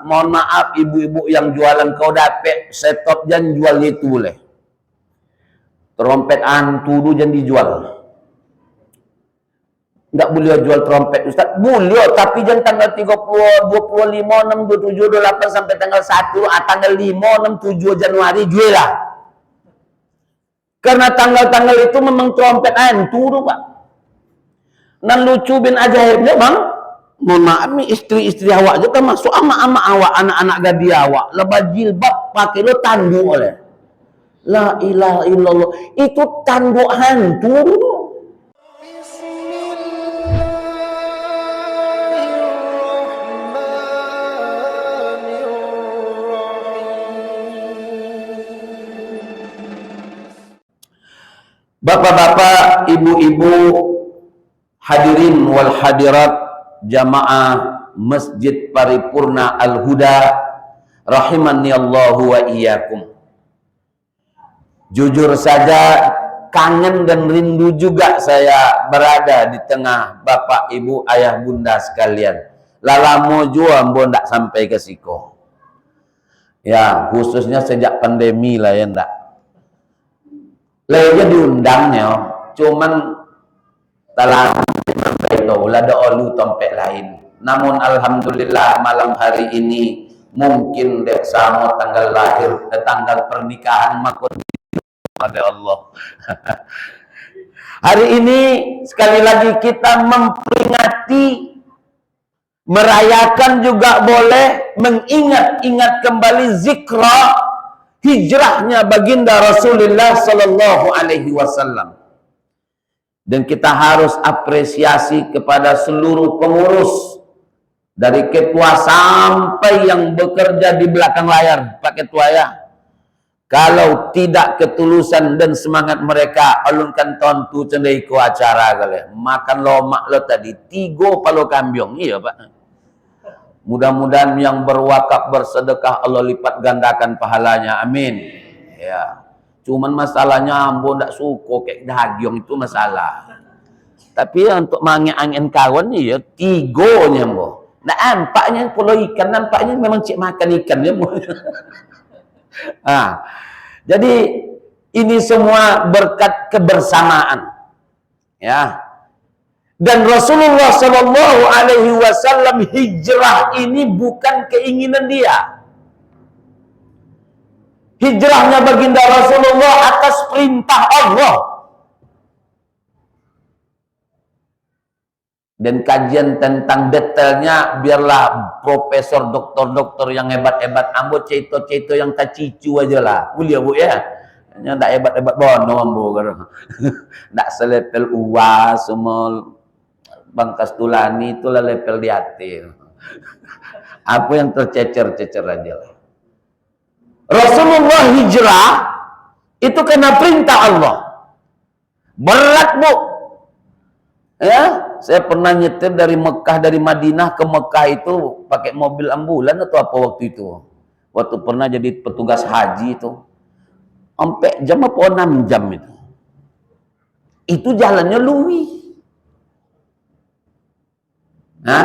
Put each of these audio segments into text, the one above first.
Mohon maaf ibu-ibu yang jualan kau dapat setop jangan jual itu boleh. Trompet antu tu jangan dijual. Enggak boleh jual trompet Ustaz. Boleh tapi jangan tanggal 30, 25, 6, 27, 28 sampai tanggal 1, tanggal 5, 6, 7 Januari jual lah. Karena tanggal-tanggal itu memang trompet antu tu Pak. Dan lucu bin ajaibnya Bang. Mohon maaf nih istri-istri awak aja termasuk ama-ama awak, anak-anak gadis awak lepas jilbab pakai lo tanduk oleh. La ilaha illallah. Itu tanduk hantu. Bapak-bapak, ibu-ibu, hadirin wal hadirat jamaah Masjid Paripurna Al-Huda rahimani Allahu wa iyyakum. Jujur saja kangen dan rindu juga saya berada di tengah bapak, ibu, ayah, bunda sekalian. Lalamo jua mbok ndak sampai ke siko. Ya, khususnya sejak pandemi lah ya ndak. Lainnya diundangnya, cuman talang itu ada olu tompek lain. Namun alhamdulillah malam hari ini mungkin dek sama tanggal lahir, tanggal pernikahan makut pada Allah. Hari ini sekali lagi kita memperingati, merayakan juga boleh, mengingat-ingat kembali zikra hijrahnya baginda Rasulullah Sallallahu Alaihi Wasallam. Dan kita harus apresiasi kepada seluruh pengurus, dari ketua sampai yang bekerja di belakang layar, Pak Ketua ya. Kalau tidak ketulusan dan semangat mereka, alunkan tontu cendai ku acara kali. Makan lomak lo tadi 3 palo kambiong, iya Pak. Mudah-mudahan yang berwakaf bersedekah Allah lipat gandakan pahalanya, amin. Ya. Cuman masalahnya ambo ndak suka kayak daging itu masalah. Tapi ya, untuk mangin-angin kawan ni ya 3-nya ambo. Nampaknya pulau ikan, nampaknya memang cik makan ikan ya. Jadi ini semua berkat kebersamaan. Ya. Dan Rasulullah Shallallahu Alaihi Wasallam hijrah ini bukan keinginan dia. Hijrahnya baginda Rasulullah atas perintah Allah. Dan kajian tentang detailnya biarlah profesor, doktor-doktor yang hebat-hebat. Ambo ceto-ceto yang tacicu aja lah. Boleh bu ya? Yang tak hebat-hebat bono ambo. Tak selepel uas semua Bangkas Tulani itulah level di hati. Apa yang tercecer-cecer aja lah. Rasulullah hijrah itu karena perintah Allah. Berat bu. Ya, saya pernah nyetir dari Mekah, dari Madinah ke Mekah itu pakai mobil ambulan atau apa waktu itu. Waktu pernah jadi petugas haji itu. Sampai jam apa 6 jam itu. Itu jalannya luwi. Nah,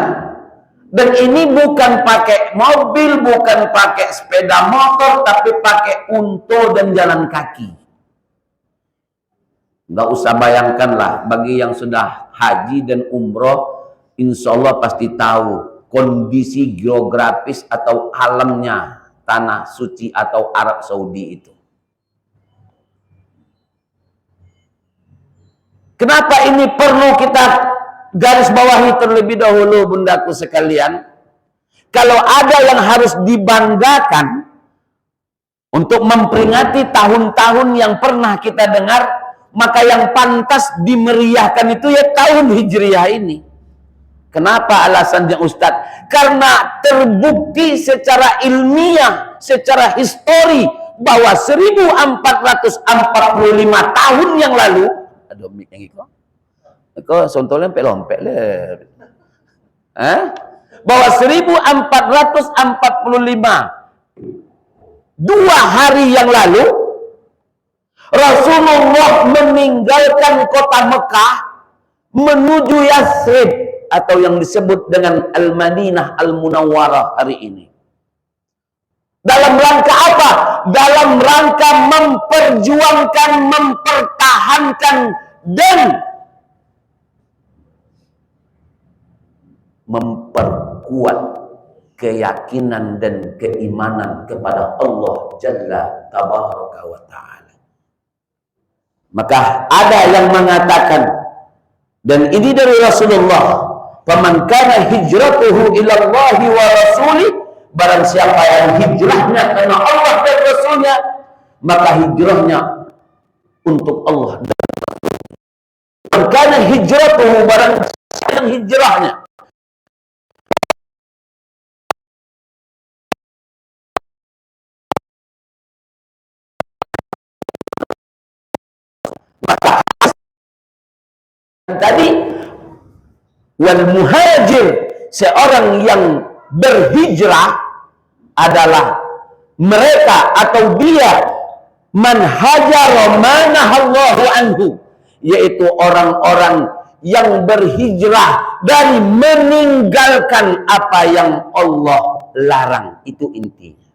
dan ini bukan pakai mobil, bukan pakai sepeda motor, tapi pakai unta dan jalan kaki. Nggak usah bayangkanlah, bagi yang sudah haji dan umroh, insya Allah pasti tahu kondisi geografis atau alamnya tanah suci atau Arab Saudi itu. Kenapa ini perlu kita garis bawahi terlebih dahulu bundaku sekalian? Kalau ada yang harus dibanggakan untuk memperingati tahun-tahun yang pernah kita dengar, maka yang pantas dimeriahkan itu ya tahun Hijriah ini. Kenapa alasannya Ustadz? Karena terbukti secara ilmiah, secara histori bahwa 1445 tahun yang lalu, aduh mik yang itu. Kau sontolnya lompet le. Bahwa 1445 2 hari yang lalu Rasulullah meninggalkan kota Mekah menuju Yathrib atau yang disebut dengan Al-Madinah Al-Munawwarah hari ini. Dalam rangka apa? Dalam rangka memperjuangkan, mempertahankan, dan memperkuat keyakinan dan keimanan kepada Allah Jalla Tabaraka wa Ta'ala. Maka ada yang mengatakan, dan ini dari Rasulullah, faman kana hijratuhu ila Allah wa rasulih, barang siapa yang hijrahnya karena Allah dan Rasulnya, maka hijrahnya untuk Allah. Dan karena hijratuhu, barang siapa yang hijrahnya maka tadi wal muhajir, seorang yang berhijrah adalah mereka atau dia man hajara manahallahu anhu, yaitu orang-orang yang berhijrah dari meninggalkan apa yang Allah larang. Itu intinya.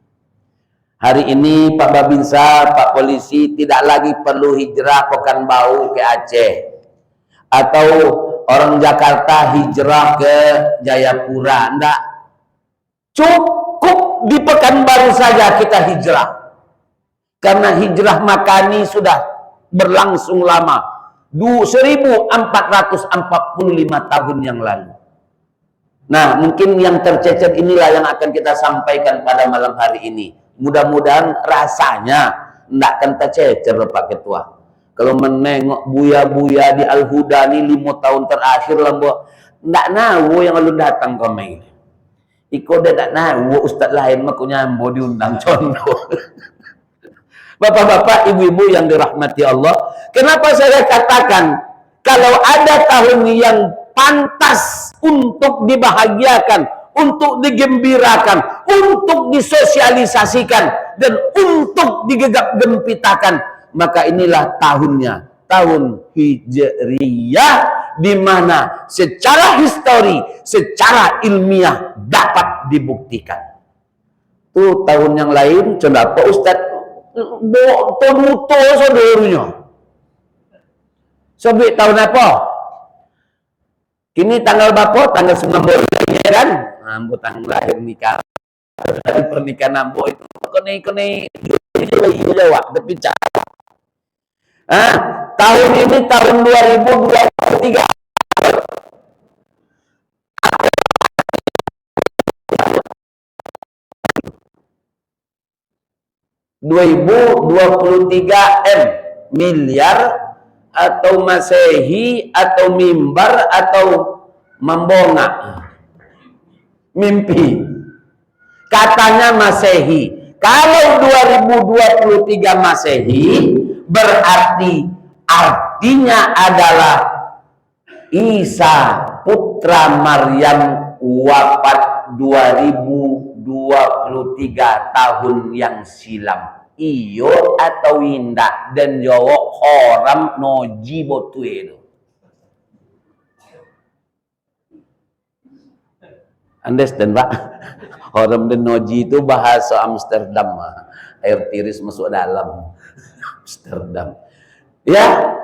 Hari ini Pak Babinsa, Pak Polisi tidak lagi perlu hijrah Pekanbaru ke Aceh, atau orang Jakarta hijrah ke Jayapura. Enggak. Cukup di Pekanbaru saja kita hijrah. Karena hijrah Makani sudah berlangsung lama. 1445 tahun yang lalu. Nah, mungkin yang tercecer inilah yang akan kita sampaikan pada malam hari ini. Mudah-mudahan rasanya tidak akan tercecer, Pak Ketua. Kalau menengok buya-buya di Al-Huda ini 5 tahun terakhir lah, tidak nahu yang lalu datang ke mail. Iko dia tak nahu, ustaz lain maka nyambo diundang contoh. Bapak-bapak, ibu-ibu yang dirahmati Allah, kenapa saya katakan kalau ada tahun yang pantas untuk dibahagiakan, untuk digembirakan, untuk disosialisasikan, dan untuk digegap gempitakan, maka inilah tahunnya, tahun Hijriyah, di mana secara histori, secara ilmiah dapat dibuktikan. Tuh tahun yang lain, coba Pak Ustadz tonuto saudaranya. Sebut tahun apa? Kini tanggal berapa? Tanggal 9 kan? Ambo tanggal lahir nikah. Dari pernikahan ambo itu kene jawab tapi cara. Tahun ini tahun 2023. M miliar atau Masehi atau mimbar atau membonga mimpi, katanya Masehi. Kalau 2023 Masehi berarti artinya adalah Isa putra Maryam wafat 2023 tahun yang silam. Iyo atau indak, dan jawab haram noji botu itu. Understand Pak? Haram dan noji itu bahasa Amsterdam, air tiris masuk dalam Amsterdam. Ya,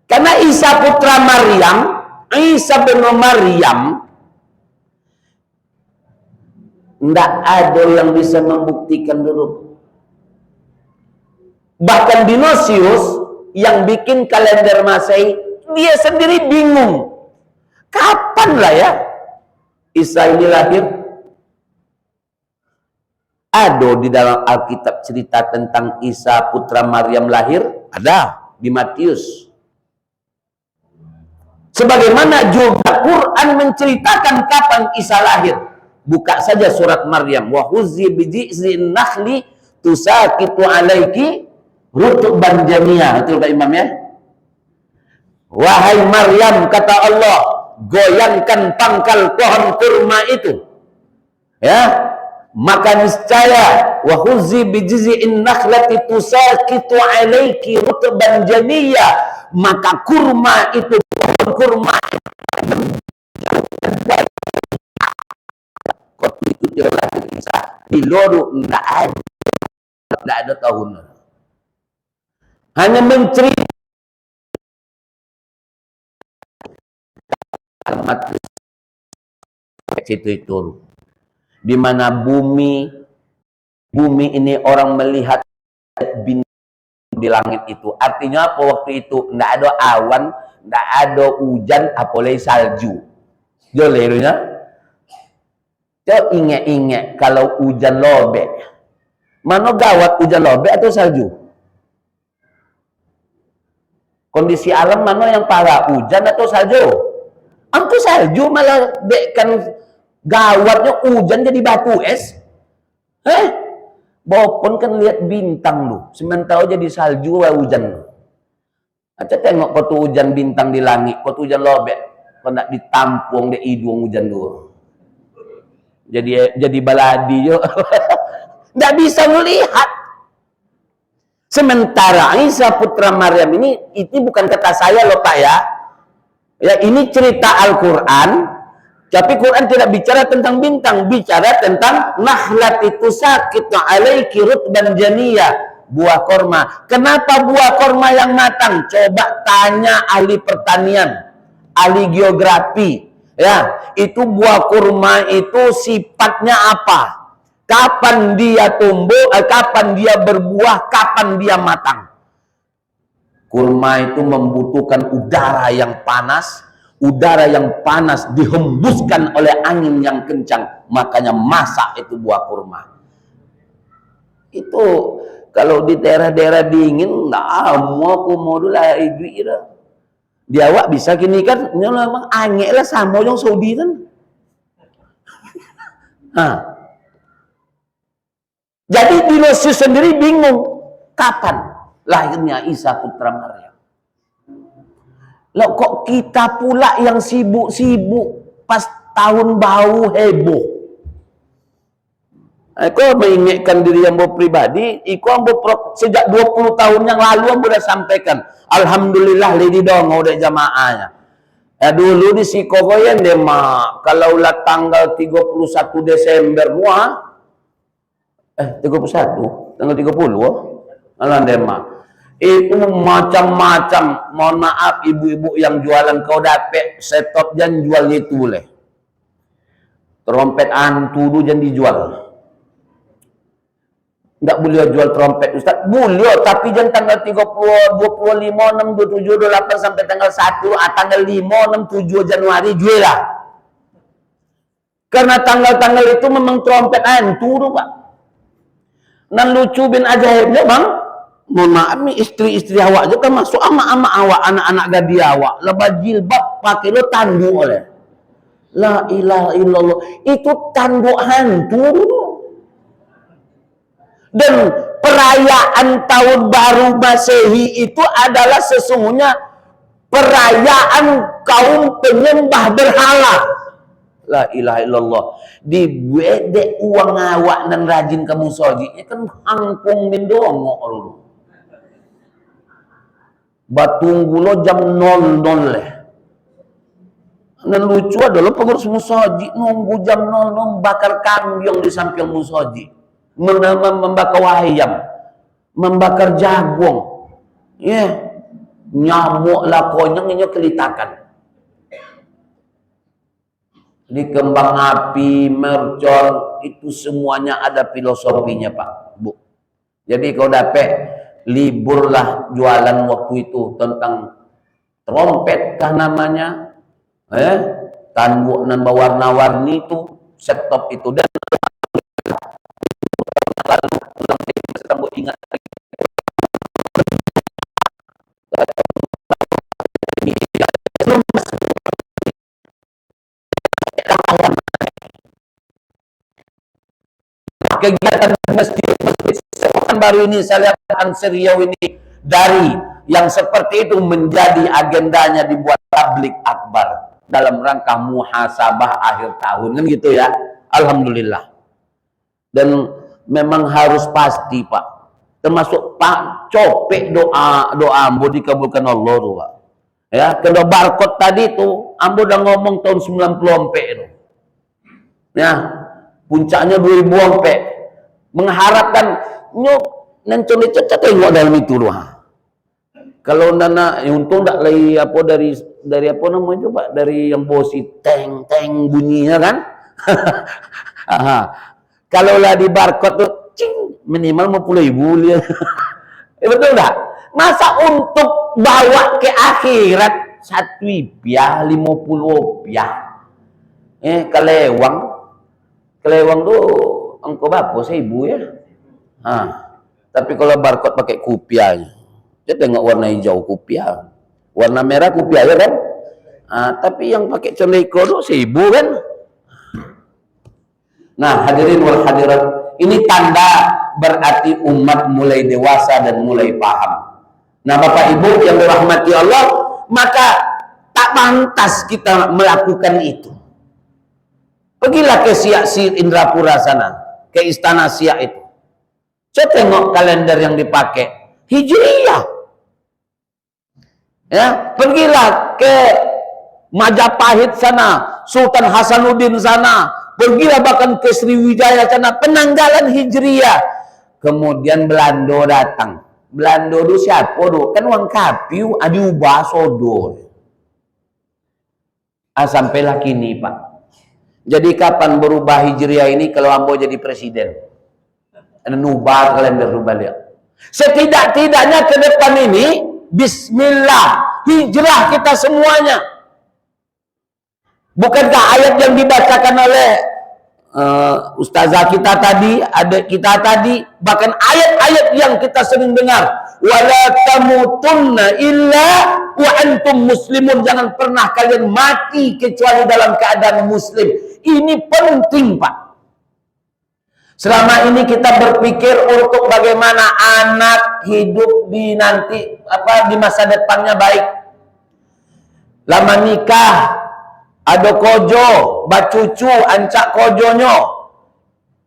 karena Isa putra Maryam, Isa bin Maryam, tidak ada yang bisa membuktikan dulu. Bahkan Dionysius yang bikin kalender Masehi, dia sendiri bingung. Kapan lah ya Isa ini lahir? Ada di dalam Alkitab cerita tentang Isa putra Maryam lahir? Ada di Matius. Sebagaimana juga Quran menceritakan kapan Isa lahir. Buka saja surat Maryam. Wa huzzi biji'zin nakhli tusakitu alaiki rutban jamia. Betul Pak Imam ya? Wahai Maryam, kata Allah, goyangkan pangkal pohon kurma itu. Ya, maka niscaya wa huzzi bijiz'in nakhlati tusakitu alaiki rutban jamia, maka kurma itu, pohon kurma itu dia lahir Isa. Loru enggak ada tahun. Hanya menceritakan itu di mana bumi ini orang melihat bintang di langit itu. Artinya apa waktu itu? Enggak ada awan, enggak ada hujan, apalagi salju. Jolerunya. Coba ingat-ingat kalau hujan lobek. Mana gawat hujan lobek atau salju? Kondisi alam mana yang parah, hujan atau salju? Angku salju malah kan gawatnya hujan jadi batu es. Bopon kan lihat bintang lu, sementara jadi salju wa hujan. Aca tengok kau tuh hujan bintang di langit, kau tuh hujan lobek, kau nak ditampung di hidung hujan dulu. Jadi baladi yo. Nggak bisa melihat. Sementara Isa putra Maryam ini bukan kata saya loh Pak ya. Ya ini cerita Al-Quran. Tapi Quran tidak bicara tentang bintang, bicara tentang nahlati tusaqitu alaiki rutban janiyah, buah korma. Kenapa buah korma yang matang? Coba tanya ahli pertanian, ahli geografi. Ya, itu buah kurma itu sifatnya apa? Kapan dia tumbuh, kapan dia berbuah, kapan dia matang. Kurma itu membutuhkan udara yang panas. Udara yang panas dihembuskan oleh angin yang kencang, makanya masak itu buah kurma. Itu kalau di daerah-daerah dingin, nah mau aku mau dulu lah ibu ira. Di awak bisa gini kan, memang angin lah sama yang Saudi kan. Jadi Dinosaurus sendiri bingung kapan lahirnya Isa putra Maryam. Loh kok kita pula yang sibuk-sibuk pas tahun bau heboh. Aku mengingatkan diri yang pribadi, sejak 20 tahun yang lalu aku sudah sampaikan. Alhamdulillah lidi dong udah jamaahnya. Ya dulu di Sikogoyen deh mak, kalau lah tanggal 31 Desember muah 31, tanggal 30 alah deh mak. Itu macam-macam, mohon maaf ibu-ibu yang jualan kau dapat setop jangan jual itu boleh. Trompet antu dulu jangan dijual. Enggak boleh jual trompet Ustaz, boleh tapi jangan tanggal 30, 25, 6, 27, 28 sampai tanggal 1, tanggal 5, 6, 7 Januari jual lah. Karena tanggal-tanggal itu memang trompet antu dulu Pak. Dan lucu bin ajaibnya Bang, mohon maaf nih istri-istri awak juga masuk ama-ama awak, anak-anak gadis awak lepas jilbab pakai lo tanduk oleh la ilaha illallah, itu tanduk hantu. Dan perayaan tahun baru Masehi itu adalah sesungguhnya perayaan kaum penyembah berhala. La ilaha illallah. Dibuede uang awak dan rajin kamu soji kan angkung mindongo lu. Batunggu lo jam 00 leh. Dan lucu adalah pengurus musoji nunggu jam 00 bakar kambing di samping musoji, membakar ayam, membakar jagung, nyamuk lakonya ini kelitakan. Di kembang api, mercon, itu semuanya ada filosofinya Pak, Bu. Jadi kalau dapat liburlah jualan waktu itu tentang trompet kah namanya, tanduk dan warna-warni itu, setop itu dan lalu ingat kegiatan masjid baru ini saya lihat Ansar Riau ini dari yang seperti itu menjadi agendanya dibuat tablik akbar dalam rangka muhasabah akhir tahun kan gitu ya. Alhamdulillah. Dan memang harus pasti Pak, termasuk Pak copek doa ambo dikabulkan Allah tuh Pak. Ya, kalau barcode tadi tuh ambo udah ngomong tahun 94 itu. Ya, puncaknya 2000 sampai mengharapkan nyok nancon itu tengok dalam itu loh. Kalau nana untung tak lagi apa dari apa namanya itu Pak, dari yang bosi teng teng bunyinya kan. Kalau lah di barcode tuh cing, minimal 50.000 dia. Betul enggak? Masa untuk bawa ke akhirat 1 rupiah 50 rupiah. Kelewang tuh engkau berapa 1.000 ya. Tapi kalau barcode pakai kupiah, dia tengok warna hijau kupiah, warna merah kupiah ya kan. Tapi yang pakai celeko tuh 1.000 kan. Nah hadirin wal hadirat, ini tanda berarti umat mulai dewasa dan mulai paham. Nah Bapak Ibu yang dirahmati Allah, maka tak pantas kita melakukan itu. Pergilah ke Siak Indrapura sana, ke Istana Siak itu. Saya tengok kalender yang dipakai, Hijriyah. Ya, pergilah ke Majapahit sana, Sultan Hasanuddin sana, pergilah bahkan ke Sriwijaya sana, penanggalan Hijriyah. Kemudian Belanda datang. Belanda itu siapa do? Kan wong kapiu diubah sodor. Sampailah kini Pak. Jadi kapan berubah Hijriyah ini kalau ambo jadi presiden? Nubah kalender rubah lihat. Setidak-tidaknya ke depan ini Bismillah, hijrah kita semuanya. Bukankah ayat yang dibacakan oleh ustazah kita tadi, adik kita tadi, bahkan ayat-ayat yang kita sering dengar, wala tamutunna illa wa antum muslimun, jangan pernah kalian mati kecuali dalam keadaan muslim. Ini penting Pak. Selama ini kita berpikir untuk bagaimana anak hidup di nanti di masa depannya baik. Lama nikah, ada kojo, bacucu, ancak kojonyo.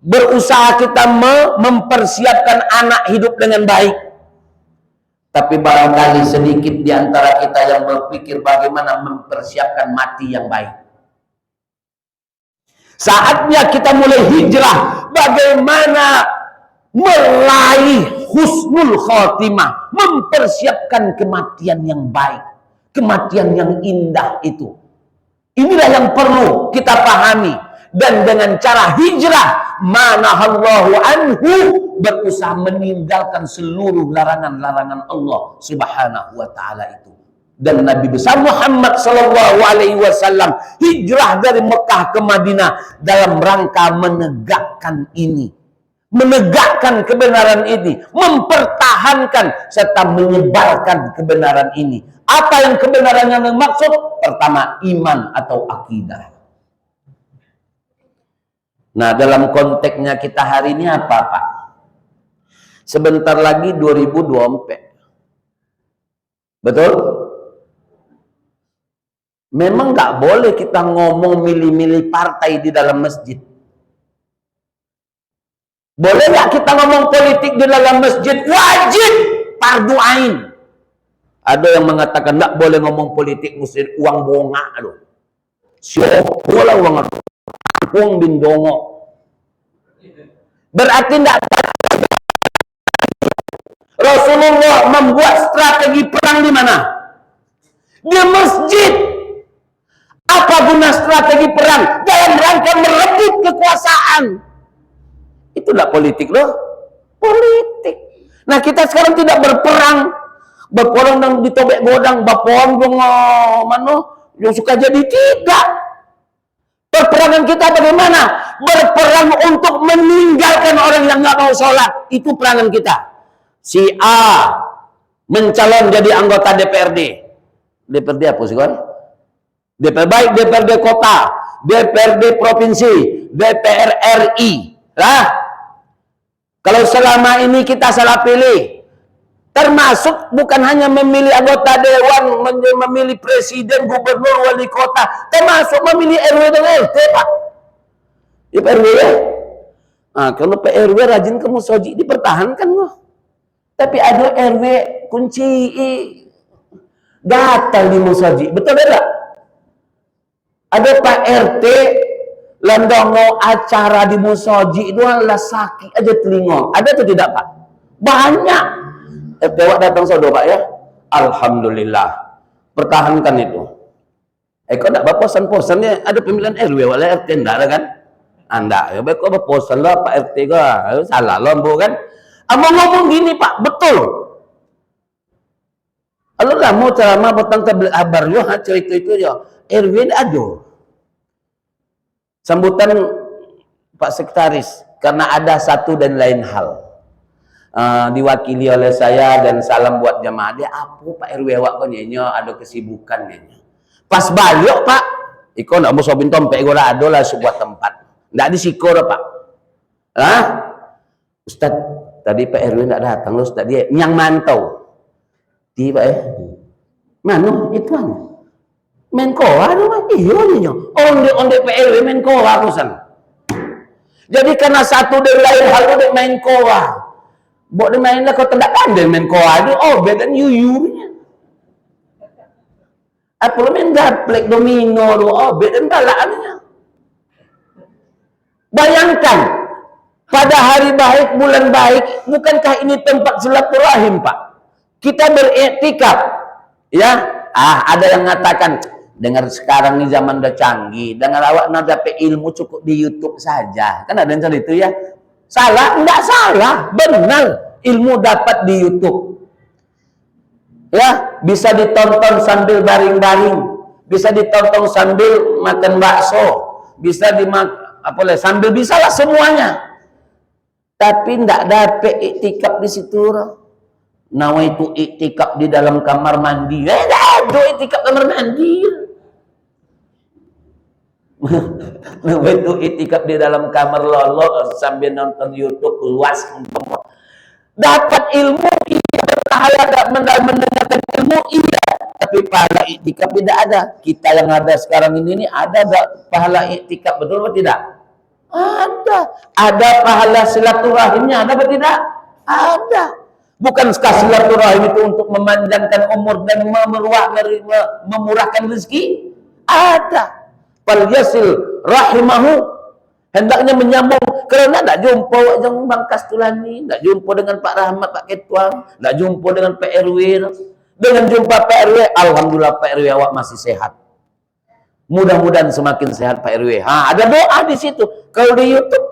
Berusaha kita mempersiapkan anak hidup dengan baik. Tapi barangkali sedikit di antara kita yang berpikir bagaimana mempersiapkan mati yang baik. Saatnya kita mulai hijrah, bagaimana meraih husnul khotimah, mempersiapkan kematian yang baik, kematian yang indah itu. Inilah yang perlu kita pahami. Dan dengan cara hijrah, manahallahu anhu, berusaha meninggalkan seluruh larangan-larangan Allah subhanahu wa ta'ala itu. Dan Nabi besar Muhammad sallallahu alaihi wasallam hijrah dari Mekah ke Madinah dalam rangka menegakkan ini, menegakkan kebenaran ini, mempertahankan serta menyebarkan kebenaran ini. Apa yang kebenaran yang dimaksud? Pertama, iman atau akidah. Nah, dalam konteksnya kita hari ini apa, Pak? Sebentar lagi 2024. Betul? Memang nggak boleh kita ngomong milih-milih partai di dalam masjid. Boleh nggak kita ngomong politik di dalam masjid? Wajib, fardu ain. Ada yang mengatakan nggak boleh ngomong politik muslim, uang bonga loh. Siapa lah uang bin dongo. Berarti nggak. Rasulullah membuat strategi perang di mana? Di masjid. Apa guna strategi perang? Dalam rangka merebut kekuasaan. Itu tidak politik loh. Politik. Nah kita sekarang tidak berperang. Berperang dan ditobek godang. Bapon mano yang suka jadi tidak. Perperangan kita bagaimana? Berperang untuk meninggalkan orang yang nggak mau sholat. Itu perangan kita. Si A mencalon jadi anggota DPRD. DPRD apa sih kan? DPR baik, DPRD kota, DPRD provinsi, DPR RI. Lah, kalau selama ini kita salah pilih, termasuk bukan hanya memilih anggota dewan, memilih presiden, gubernur, wali kota, termasuk memilih RW dan RT, Pak. DPR RW ya. Nah, kalau PRW rajin ke musoji dipertahankan loh. Tapi ada RW kunci gatal di musoji, betul tidak? Ada Pak RT Landongo acara di musoji itu adalah sakit aja telinga. Ada atau tidak Pak? Banyak. Tewak datang sodo Pak ya. Alhamdulillah. Pertahankan itu. Kok enggak berposan-posan ya? Ada pemilihan RW wala RT enggak ada kan? Anda ya baik kok berposan lah Pak RT kok. Salah lombo kan? Abang ngomong gini Pak, betul. Kalau lah mau ceramah petang tabligh abar yo cerita itu yo. RW ada. Sambutan Pak Sekretaris karena ada satu dan lain hal diwakili oleh saya dan salam buat jamaah. Dia apa Pak RW awak kok nyenyo ada kesibukan nyenyo. Pas balik Pak, iko ndak mau sobin tompek gora ada lah sebuah tempat. Ndak disiko Pak. Hah? Ustaz, tadi Pak RW ndak datang loh Ustaz dia yang mantau. Di Pak Manu itu kan. Menkoa doang iya nih onde PLW menkoa kusan. Jadi karena satu dan lain hal udah menkoa. Buat dia main lah kau tidak pandai menkoa itu beda yuyunya. Apa lo main gaplek domino lo beda balaannya. Bayangkan pada hari baik bulan baik bukankah ini tempat silaturahim Pak? Kita beriktikaf ya. Ada yang mengatakan dengar sekarang nih zaman udah canggih, dengar awak nak dapat ilmu cukup di YouTube saja. Kan ada yang seperti itu ya. Salah? Enggak salah, benar. Ilmu dapat di YouTube. Ya, bisa ditonton sambil baring-baring, bisa ditonton sambil makan bakso, bisa sambil bisa lah semuanya. Tapi enggak dapat iktikaf di situ. Nawaitu iktikaf di dalam kamar mandi. Ada iktikaf kamar mandi. Nawaitu iktikaf di dalam kamar lolo sambil nonton YouTube luas. Dapat ilmu iya, berpahala mendengarkan ilmu iya, tapi pahala iktikaf tidak ada. Kita yang ada sekarang ini ada pahala iktikaf, betul atau tidak? Ada. Ada pahala silaturahimnya, ada atau tidak? Ada. Bukan silaturahim itu untuk memanjangkan umur dan memurahkan rezeki? Ada. Fal yasil rahimahu, hendaknya menyambung. Karena tidak jumpa wajah Bang Kastulani, tidak jumpa dengan Pak Rahmat, Pak Ketuang, tidak jumpa dengan Pak RW. Dengan jumpa Pak RW, alhamdulillah Pak RW awak masih sehat. Mudah-mudahan semakin sehat Pak RW. Ada doa di situ. Kalau di YouTube,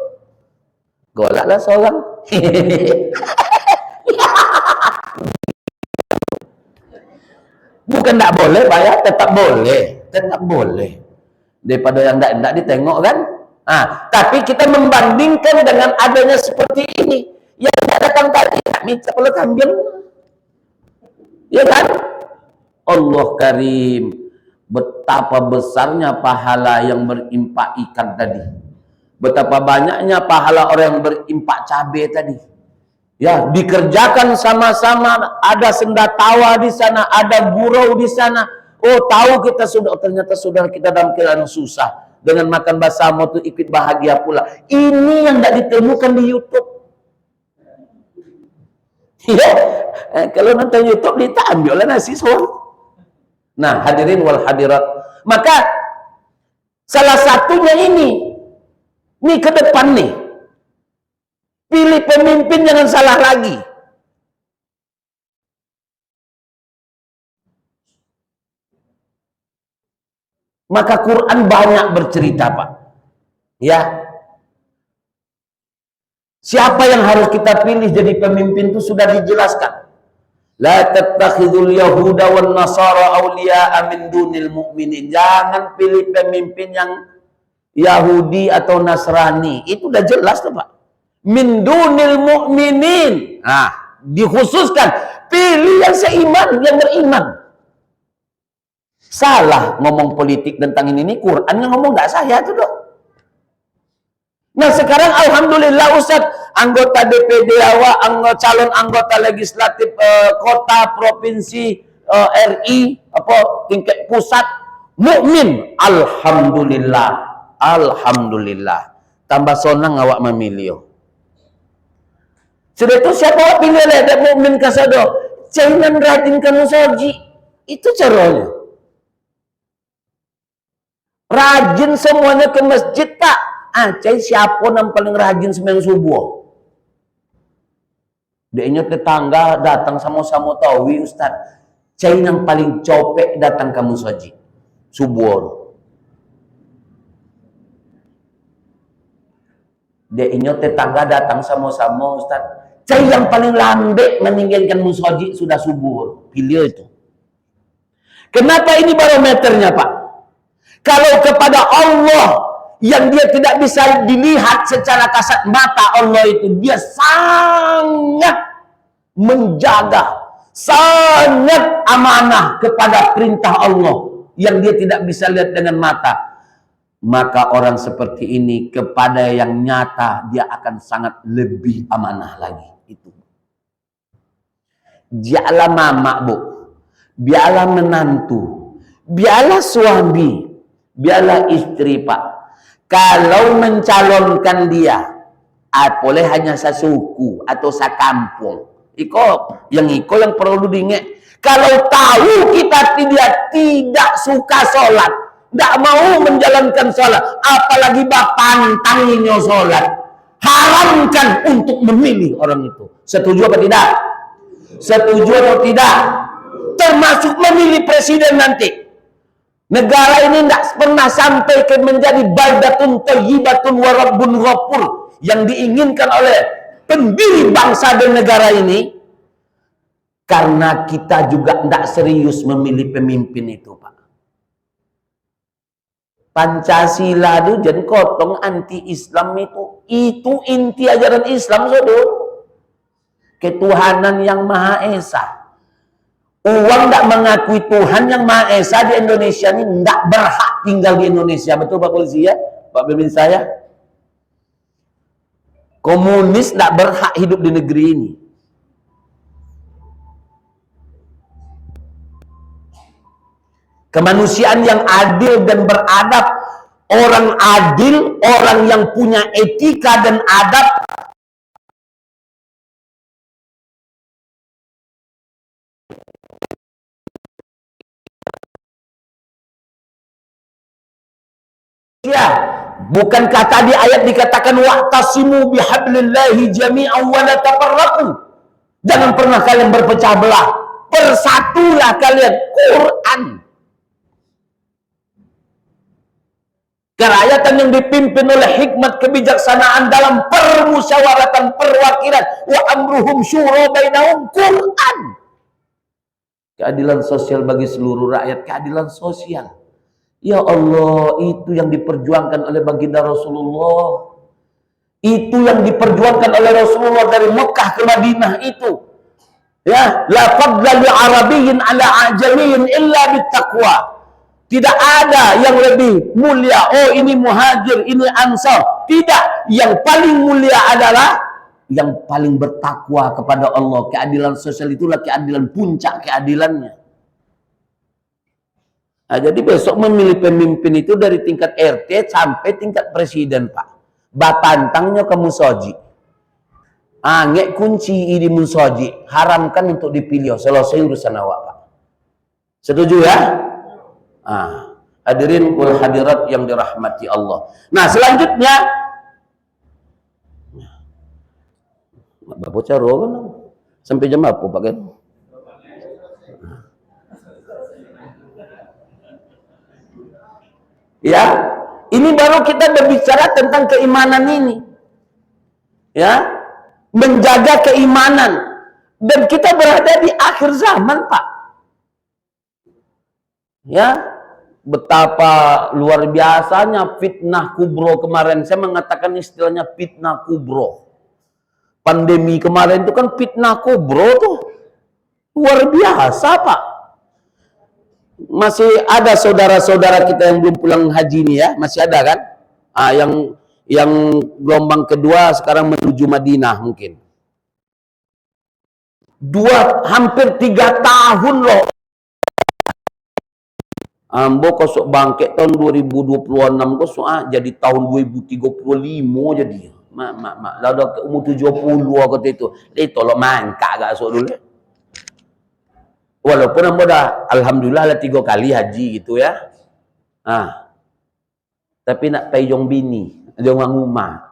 golaklah seorang. Bukan tidak boleh Pak ya, tetap boleh, daripada yang tidak ditengok kan. Tapi kita membandingkan dengan adanya seperti ini, yang datang tadi minta kalau ambil, ya kan? Allah Karim, betapa besarnya pahala yang berimpak ikan tadi, betapa banyaknya pahala orang yang berimpak cabai tadi. Ya, dikerjakan sama-sama, ada sendatawa di sana, ada gurau di sana. Tahu kita sudah, ternyata saudara kita dalam keadaan susah. Dengan makan basamo itu ikut bahagia pula. Ini yang tidak ditemukan di YouTube. Ya, kalau nonton YouTube kita ambil nasi soal. Nah, hadirin wal hadirat. Maka salah satunya ini ke depan nih. Pilih pemimpin jangan salah lagi. Maka Quran banyak bercerita Pak. Ya. Siapa yang harus kita pilih jadi pemimpin itu sudah dijelaskan. La tattakhidul yahuda wan nasara awliya'a min dunil mu'minin. Jangan pilih pemimpin yang Yahudi atau Nasrani. Itu udah jelas tuh Pak. Min dunil mu'minin. Dikhususkan pilih yang seiman, yang beriman. Salah ngomong politik tentang ini Quran yang ngomong enggak saya tuh dok. Nah sekarang alhamdulillah Ustaz, anggota DPD awak, calon anggota legislatif kota, provinsi, RI, tingkat pusat, mukmin, alhamdulillah, alhamdulillah. Tambah sonang awak memilih. Sudah itu siapa awak pilih ada mukmin kasado, jangan rajin kamu soji, itu caranya. Rajin semuanya ke masjid, Pak. Aceh siapa yang paling rajin sembahyang subuh? Dia tetangga datang sama-sama tahu, Ustaz. Cai yang paling copek datang kamu saji. Subuh. Dia tetangga datang sama-sama, Ustaz. Cai yang paling lambe meninggalkan musoji sudah subuh. Pilih itu. Kenapa ini barometernya, Pak? Kalau kepada Allah yang dia tidak bisa dilihat secara kasat mata, Allah itu dia sangat menjaga, sangat amanah kepada perintah Allah yang dia tidak bisa lihat dengan mata. Maka orang seperti ini kepada yang nyata dia akan sangat lebih amanah lagi. Itu. Biarlah mama, Bu, biarlah menantu, biarlah suami, biarlah istri, Pak. Kalau mencalonkan dia, boleh hanya sesuku atau sekampung. Yang perlu diingat. Kalau tahu kita tidak suka sholat, tidak mau menjalankan sholat, apalagi pantangnya sholat, haramkan untuk memilih orang itu. Setuju apa tidak? Setuju atau tidak? Termasuk memilih presiden nanti. Negara ini tidak pernah sampai ke menjadi baldatun thayyibatun wa rabbun ghafur yang diinginkan oleh pendiri bangsa dan negara ini, karena kita juga tidak serius memilih pemimpin itu, Pak. Pancasila itu jadi kotong anti-Islam itu inti ajaran Islam, saudara. Ketuhanan yang Maha Esa. Uang tidak mengakui Tuhan yang Maha Esa di Indonesia ini tidak berhak tinggal di Indonesia. Betul Pak Polisi ya? Pak Pimpin saya? Komunis tidak berhak hidup di negeri ini. Kemanusiaan yang adil dan beradab, orang adil, orang yang punya etika dan adab, ya, bukankah tadi ayat dikatakan wa'tasimu bihablillahi jami'an wa la tafarraqu? Jangan pernah kalian berpecah belah, bersatulah kalian. Quran. Kerakyatan yang dipimpin oleh hikmat kebijaksanaan dalam permusyawaratan perwakilan, wa amruhum syura bainahum, Quran. Keadilan sosial bagi seluruh rakyat, keadilan sosial. Ya Allah, itu yang diperjuangkan oleh baginda Rasulullah. Itu yang diperjuangkan oleh Rasulullah dari Mekah ke Madinah itu. Ya, la fadla li arabiyyin ala ajamiyyin illa bittaqwa. Tidak ada yang lebih mulia. Oh, ini muhajir, ini ansar. Tidak, yang paling mulia adalah yang paling bertakwa kepada Allah. Keadilan sosial itulah keadilan, puncak keadilannya. Nah, jadi besok memilih pemimpin itu dari tingkat RT sampai tingkat presiden, Pak. Batantangnya ke musoji. Angek kunci di musoji. Haramkan untuk dipilih. Selesai urusan awak, Pak. Setuju ya? Hadirin wal hadirat yang dirahmati Allah. Nah, selanjutnya Bapak caro kan sampai jam apa, Pak kan? Ya, ini baru kita berbicara tentang keimanan ini. Ya, menjaga keimanan. Dan kita berada di akhir zaman, Pak. Ya, betapa luar biasanya fitnah kubro kemarin. Saya mengatakan istilahnya fitnah kubro. Pandemi kemarin itu kan fitnah kubro tuh. Luar biasa, Pak. Masih ada saudara-saudara kita yang belum pulang haji nih ya, masih ada kan? Yang gelombang kedua sekarang menuju Madinah mungkin. Hampir 3 tahun loh. Ambo kosok bangkit tahun 2026 kosok jadi tahun 2035 jadi. Mak. Lalu ke umur 70 kata itu. Tolong mangkak gak sok dulu. Walaupun ambo dah alhamdulillah lah 3 kali haji gitu ya. Tapi nak payong bini, ada orang rumah.